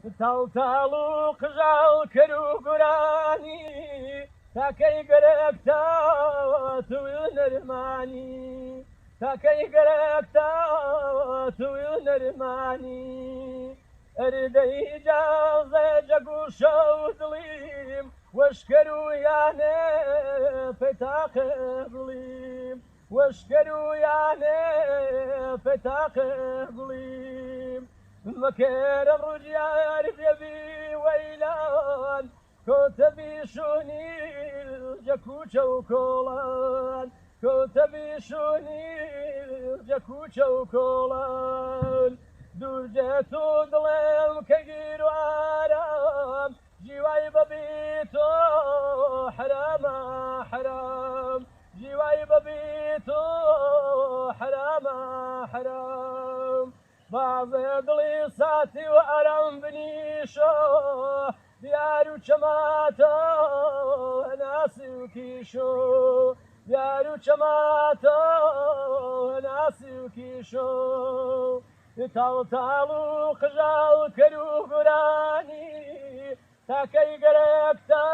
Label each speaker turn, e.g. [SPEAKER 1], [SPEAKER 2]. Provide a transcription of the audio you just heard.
[SPEAKER 1] تاڵتاڵ و قژاڵ کرد و گورانی تاکەی گەرەکتا توی نەرمانی تاکەی گەرەکتا توی نەرمانی ئەردەی جازە جەگ و شەو دڵیم وەشکەر و یانێ پەتاقە بڵیم وەشکەر و یانێ پەتاقە بڵیم مكير الرجال بيبي ويلان كتبي شوني جكوش وكولان كتبي شوني جكوش وكولان درجة ظلم كجير وعرام جواي ببيتو حرام حرام جواي ببيتو حرام حرام بعض دڵی ساتی و ئەرەم بنیشۆ دیار و چەماتۆ هەناسی و کیشۆ دیار و چەماتۆ هەناسی و کیشۆ تاڵتاڵ و قژاڵ کرد و گورانی تاکەی گەرەکتا